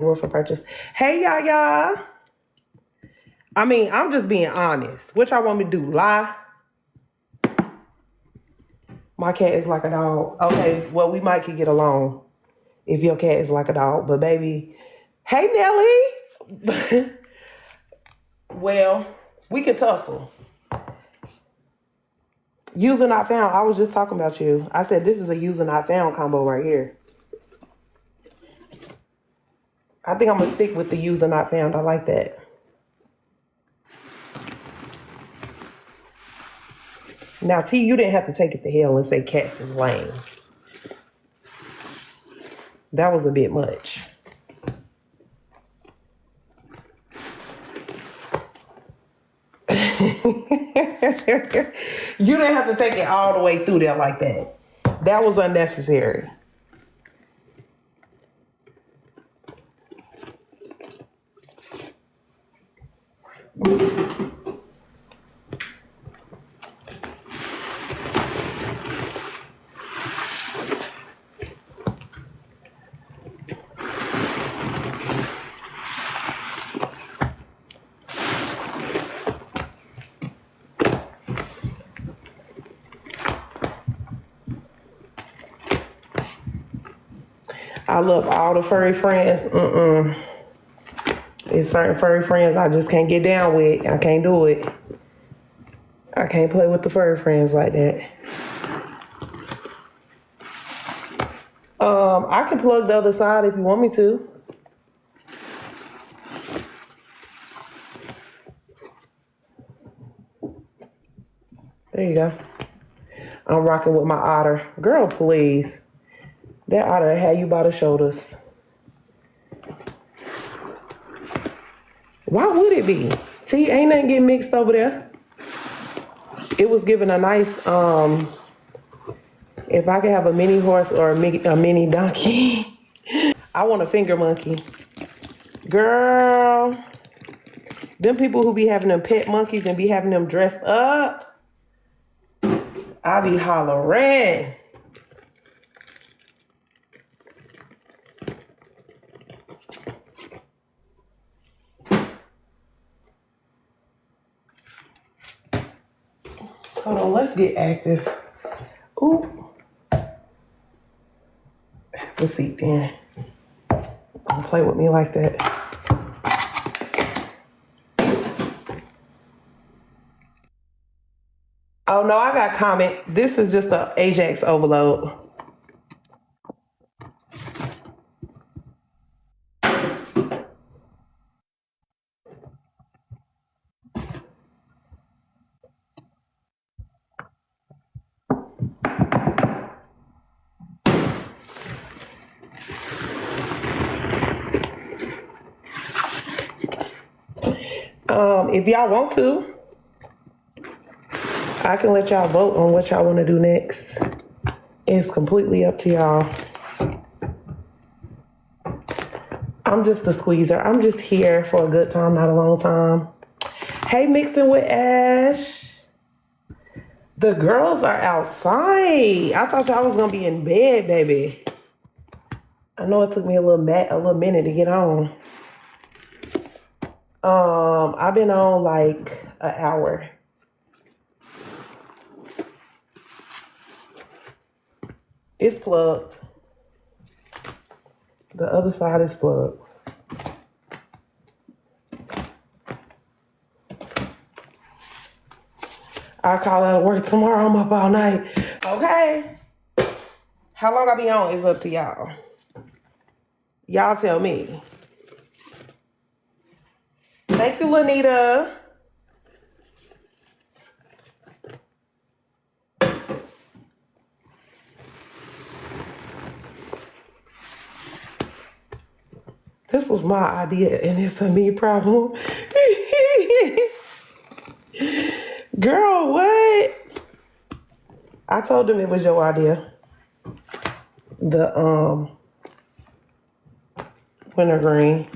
For purchase. Hey, y'all. I mean, I'm just being honest. What y'all want me to do? Lie? My cat is like a dog. Okay, well, we might could get along if your cat is like a dog. But baby, hey, Nelly. Well, we can tussle. User not found. I was just talking about you. I said this is a user not found combo right here. I think I'm going to stick with the user not found. I like that. Now, T, you didn't have to take it to hell and say cats is lame. That was a bit much. You didn't have to take it all the way through there like that. That was unnecessary. I love all the furry friends. It's certain furry friends I just can't get down with. I can't do it. I can't play with the furry friends like that. I can plug the other side if you want me to. There you go. I'm rocking with my otter. Girl, please. That otter had you by the shoulders. Why would it be? See, ain't nothing getting mixed over there. It was given a nice, if I could have a mini horse or a mini donkey. I want a finger monkey. Girl. Them people who be having them pet monkeys and be having them dressed up. I be hollering. Hold on, let's get active. Ooh. Have a seat then. Don't play with me like that. Oh no, I got Comet. This is just a Ajax overload. If y'all want to, I can let y'all vote on what y'all want to do next. It's completely up to y'all. I'm just a squeezer. I'm just here for a good time, not a long time. Hey, mixing with Ash. The girls are outside. I thought y'all was gonna be in bed, baby. I know it took me a little minute to get on. I've been on like an hour. It's plugged. The other side is plugged. I'll call out of work tomorrow. I'm up all night. Okay. How long I be on is up to y'all. Y'all tell me. Thank you, Lanita. This was my idea and it's a me problem. Girl, what? I told them it was your idea. The wintergreen.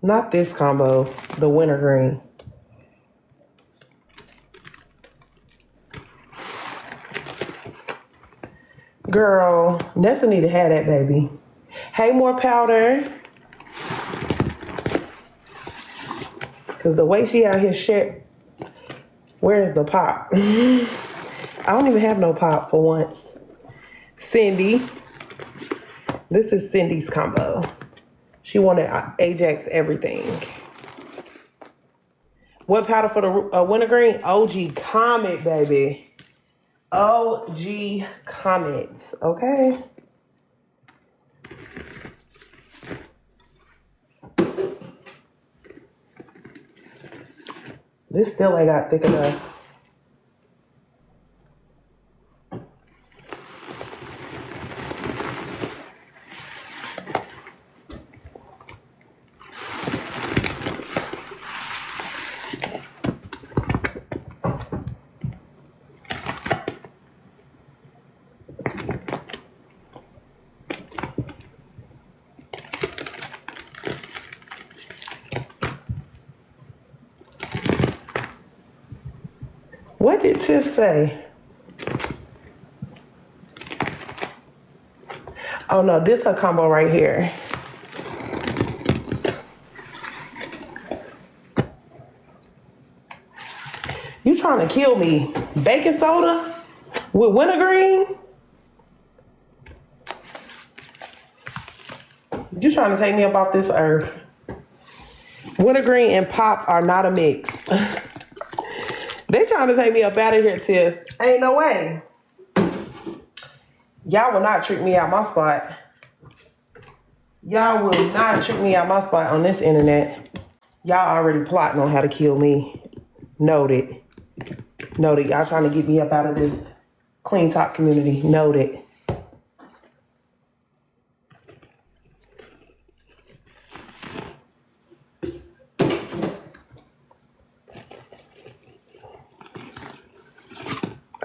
Not this combo, the wintergreen. Girl, Nessa need to have that, baby. Hey, more powder. Because the way she out here shit, where's the pop? I don't even have no pop for once. Cindy. This is Cindy's combo. She wanted Ajax everything. What powder for the wintergreen? OG Comet, baby. OG Comet. Okay. This still ain't got thick enough. What did Tiff say? Oh no, this her combo right here. You trying to kill me? Baking soda with wintergreen? You trying to take me up off this earth? Wintergreen and pop are not a mix. They trying to take me up out of here, Tiff. Ain't no way. Y'all will not trick me out my spot. Y'all will not trick me out my spot on this internet. Y'all already plotting on how to kill me. Noted. Noted. Y'all trying to get me up out of this clean top community. Noted.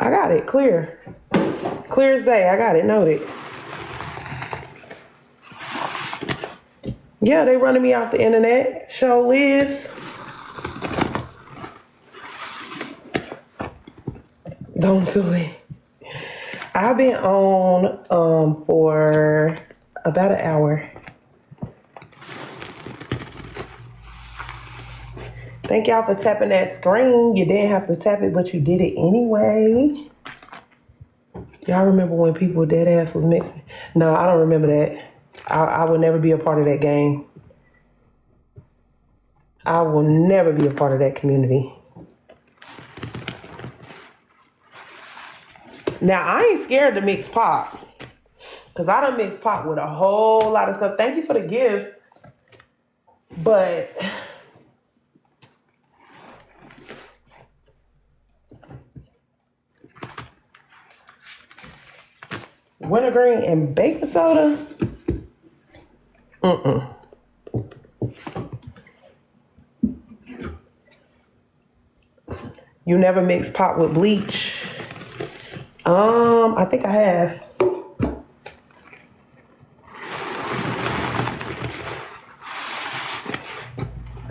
I got it. Clear. Clear as day. I got it. Noted. Yeah, they running me off the internet. Show Liz. Don't do it. I've been on for about an hour. Thank y'all for tapping that screen. You didn't have to tap it, but you did it anyway. Y'all remember when people dead ass was mixing? No, I don't remember that. I will never be a part of that game. I will never be a part of that community. Now, I ain't scared to mix pop. Because I done mixed pop with a whole lot of stuff. Thank you for the gift. But wintergreen and baking soda? You never mix pop with bleach? I think I have.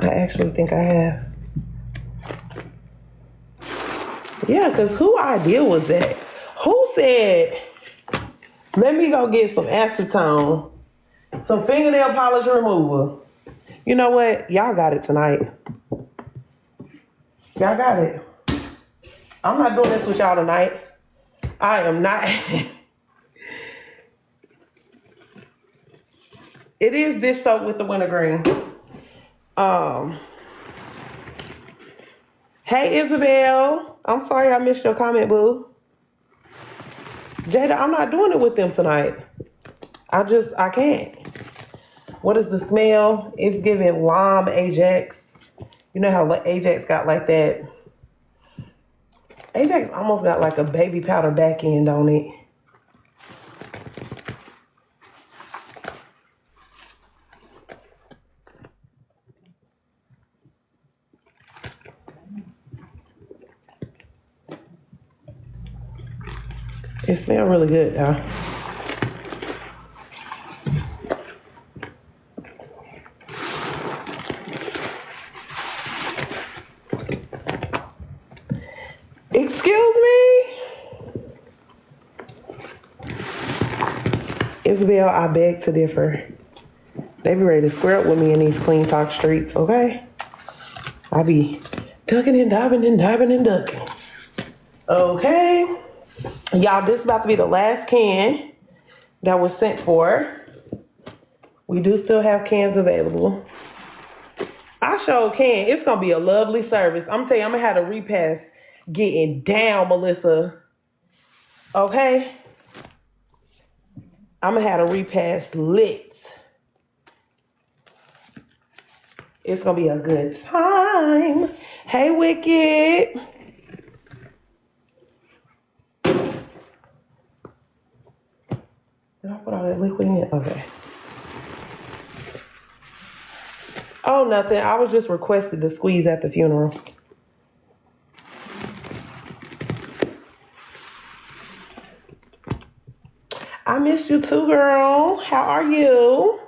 I actually think I have. Yeah, because who idea was that? Who said, let me go get some acetone, some fingernail polish remover? You know what? Y'all got it tonight. Y'all got it. I'm not doing this with y'all tonight. I am not. It is dish soap with the wintergreen. Hey, Isabel. I'm sorry I missed your comment, boo. Jada, I'm not doing it with them tonight. I can't. What is the smell? It's giving lime Ajax. You know how Ajax got like that? Ajax almost got like a baby powder back end on it. It smells really good, though. Excuse me? Isabel, I beg to differ. They be ready to square up with me in these clean talk streets, okay? I be ducking and diving and diving and ducking. Okay. Y'all, this is about to be the last can that was sent for. We do still have cans available. I sure can. It's going to be a lovely service. I'm telling you, I'm going to have a repass getting down, Melissa. Okay? I'm going to have a repass lit. It's going to be a good time. Hey, Wicked. Did I put all that liquid in? Okay. Oh, nothing. I was just requested to squeeze at the funeral. I missed you too, girl. How are you?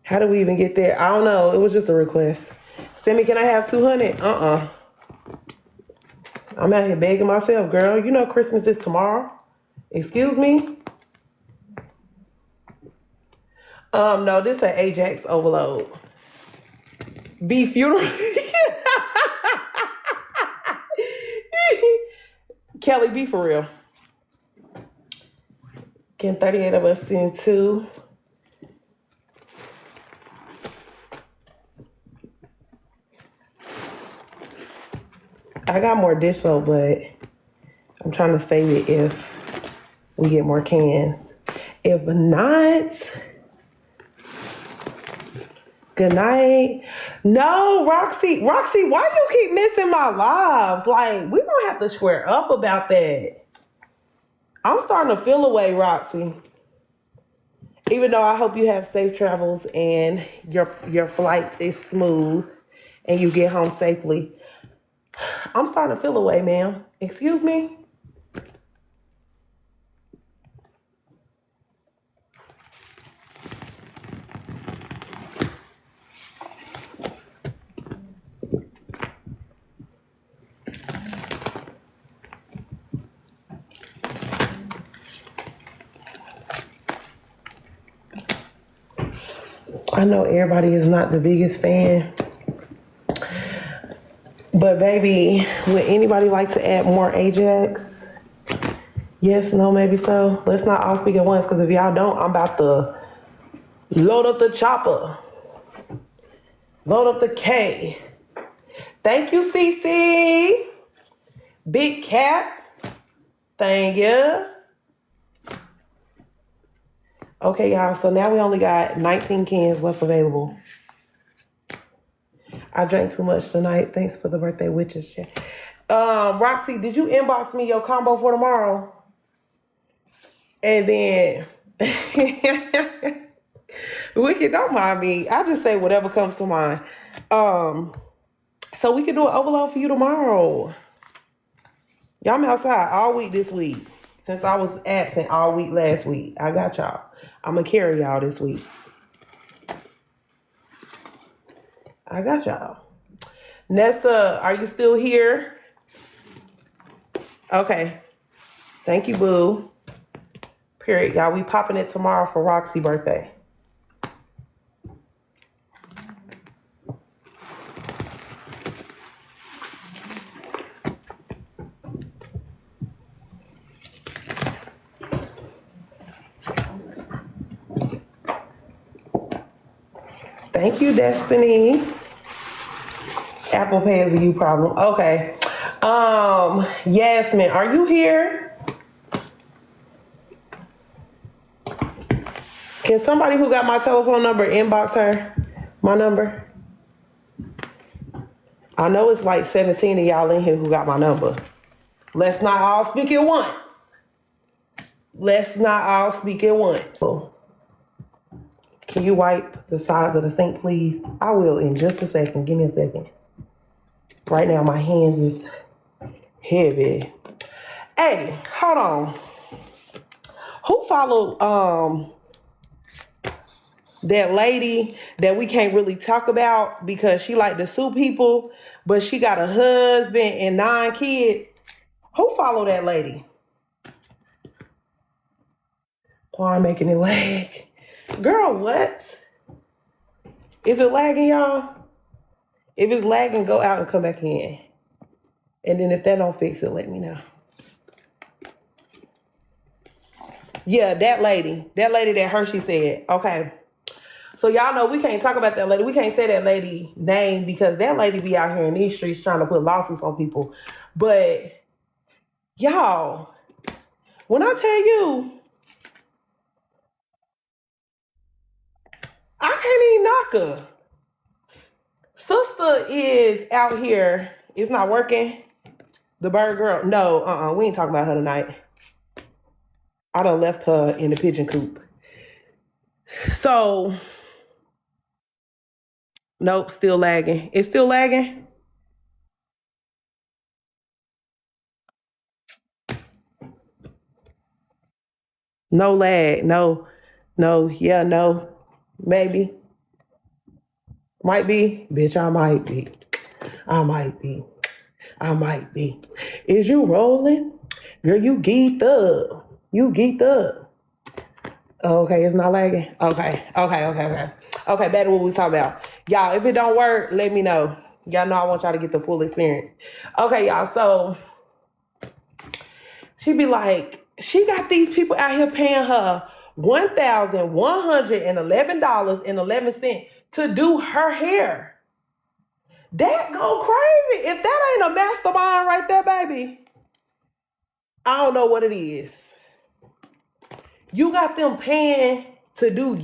How did we even get there? I don't know. It was just a request. Sammy, can I have 200? I'm out here begging myself, girl. You know Christmas is tomorrow. Excuse me? No, this is an Ajax overload. Be funeral. Kelly, be for real. Can 38 of us send 2? I got more dish soap, but I'm trying to save it if we get more cans. If not, good night. No, Roxy, why you keep missing my lives? Like, we gonna have to square up about that. I'm starting to feel away, Roxy. Even though I hope you have safe travels and your flight is smooth and you get home safely. I'm starting to feel away, ma'am. Excuse me? I know everybody is not the biggest fan, but baby, would anybody like to add more Ajax? Yes, no, maybe so. Let's not all speak at once, because if y'all don't, I'm about to load up the chopper. Load up the K. Thank you, CC. Big Cat. Thank you. Okay, y'all, so now we only got 19 cans left available. I drank too much tonight. Thanks for the birthday witches chat. Roxy, did you inbox me your combo for tomorrow? And then, Wicked, don't mind me. I just say whatever comes to mind. So we can do an overload for you tomorrow. Y'all, I'm outside all week this week. Since I was absent all week last week. I got y'all. I'm going to carry y'all this week. I got y'all. Nessa, are you still here? Okay. Thank you, boo. Period. Y'all, we popping it tomorrow for Roxy's birthday. Thank you, Destiny. Apple Pay is a you problem. Okay. Yasmin, are you here? Can somebody who got my telephone number inbox her my number? I know it's like 17 of y'all in here who got my number. Let's not all speak at once. Let's not all speak at once. Can you wipe the sides of the sink, please? I will in just a second. Give me a second. Right now, my hands is heavy. Hey, hold on. Who followed that lady that we can't really talk about because she like to sue people, but she got a husband and 9 kids? Who followed that lady? Why I'm making it lag. Girl, what? Is it lagging, y'all? If it's lagging, go out and come back in. And then if that don't fix it, let me know. Yeah, that lady that Hershey said. Okay. So y'all know we can't talk about that lady. We can't say that lady name because that lady be out here in these streets trying to put lawsuits on people. But y'all, when I tell you, I can't even knock her. Sister is out here. It's not working. The bird girl. No, we ain't talking about her tonight. I done left her in the pigeon coop. So, nope, still lagging. It's still lagging? No lag. No, yeah, no. Maybe. Might be. Bitch, I might be. I might be. I might be. Is you rolling? Girl, you geeked up. You geeked up. Okay, it's not lagging. Okay. Okay, back to what we talking about. Y'all, if it don't work, let me know. Y'all know I want y'all to get the full experience. Okay, y'all, so she be like, she got these people out here paying her $1,111.11 to do her hair. That go crazy. If that ain't a mastermind right there, baby, I don't know what it is. You got them paying to do